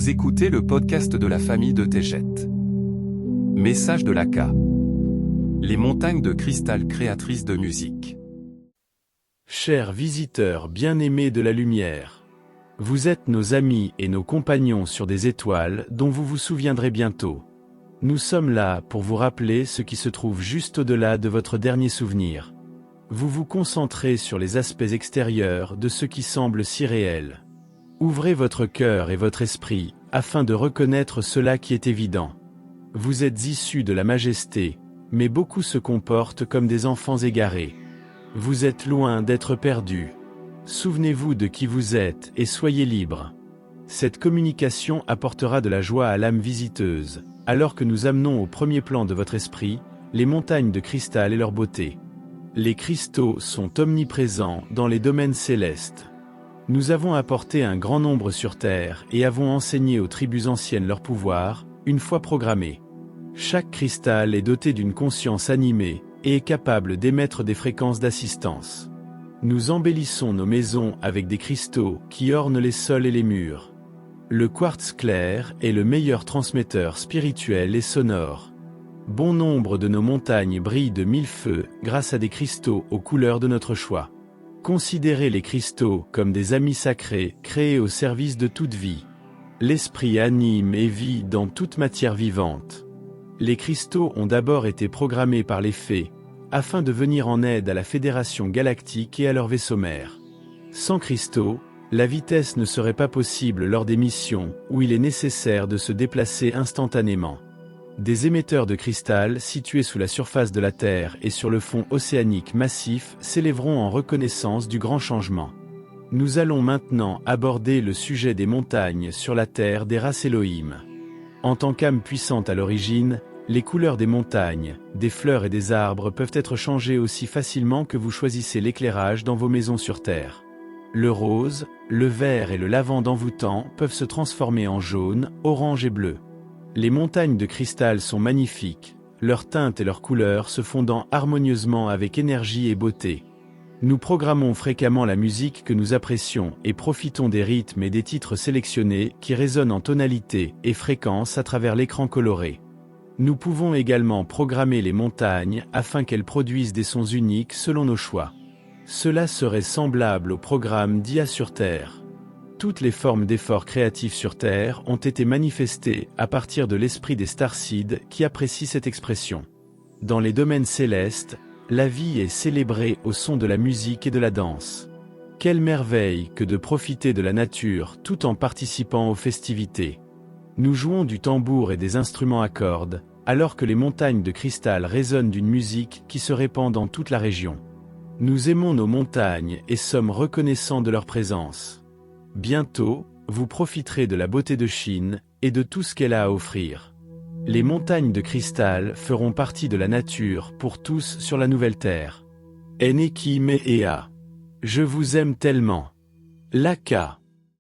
Vous écoutez le podcast de la famille de Tejet. Message de l'Aka. Les montagnes de cristal créatrices de musique. Chers visiteurs bien-aimés de la lumière, vous êtes nos amis et nos compagnons sur des étoiles dont vous vous souviendrez bientôt. Nous sommes là pour vous rappeler ce qui se trouve juste au-delà de votre dernier souvenir. Vous vous concentrez sur les aspects extérieurs de ce qui semble si réel. Ouvrez votre cœur et votre esprit, afin de reconnaître cela qui est évident. Vous êtes issus de la majesté, mais beaucoup se comportent comme des enfants égarés. Vous êtes loin d'être perdus. Souvenez-vous de qui vous êtes et soyez libres. Cette communication apportera de la joie à l'âme visiteuse, alors que nous amenons au premier plan de votre esprit, les montagnes de cristal et leur beauté. Les cristaux sont omniprésents dans les domaines célestes. Nous avons apporté un grand nombre sur Terre et avons enseigné aux tribus anciennes leur pouvoir, une fois programmés. Chaque cristal est doté d'une conscience animée et est capable d'émettre des fréquences d'assistance. Nous embellissons nos maisons avec des cristaux qui ornent les sols et les murs. Le quartz clair est le meilleur transmetteur spirituel et sonore. Bon nombre de nos montagnes brillent de mille feux grâce à des cristaux aux couleurs de notre choix. Considérez les cristaux comme des amis sacrés créés au service de toute vie. L'esprit anime et vit dans toute matière vivante. Les cristaux ont d'abord été programmés par les fées, afin de venir en aide à la Fédération galactique et à leur vaisseau mère. Sans cristaux, la vitesse ne serait pas possible lors des missions où il est nécessaire de se déplacer instantanément. Des émetteurs de cristal situés sous la surface de la Terre et sur le fond océanique massif s'élèveront en reconnaissance du grand changement. Nous allons maintenant aborder le sujet des montagnes sur la Terre des races Elohim. En tant qu'âme puissante à l'origine, les couleurs des montagnes, des fleurs et des arbres peuvent être changées aussi facilement que vous choisissez l'éclairage dans vos maisons sur Terre. Le rose, le vert et le lavande envoûtant peuvent se transformer en jaune, orange et bleu. Les montagnes de cristal sont magnifiques, leurs teintes et leurs couleurs se fondant harmonieusement avec énergie et beauté. Nous programmons fréquemment la musique que nous apprécions et profitons des rythmes et des titres sélectionnés qui résonnent en tonalité et fréquence à travers l'écran coloré. Nous pouvons également programmer les montagnes afin qu'elles produisent des sons uniques selon nos choix. Cela serait semblable au programme d'IA sur Terre. Toutes les formes d'efforts créatifs sur Terre ont été manifestées à partir de l'esprit des starseeds qui apprécient cette expression. Dans les domaines célestes, la vie est célébrée au son de la musique et de la danse. Quelle merveille que de profiter de la nature tout en participant aux festivités. Nous jouons du tambour et des instruments à cordes, alors que les montagnes de cristal résonnent d'une musique qui se répand dans toute la région. Nous aimons nos montagnes et sommes reconnaissants de leur présence. Bientôt, vous profiterez de la beauté de Chine et de tout ce qu'elle a à offrir. Les montagnes de cristal feront partie de la nature pour tous sur la nouvelle Terre. Eneki me ea. Je vous aime tellement. L'Aka.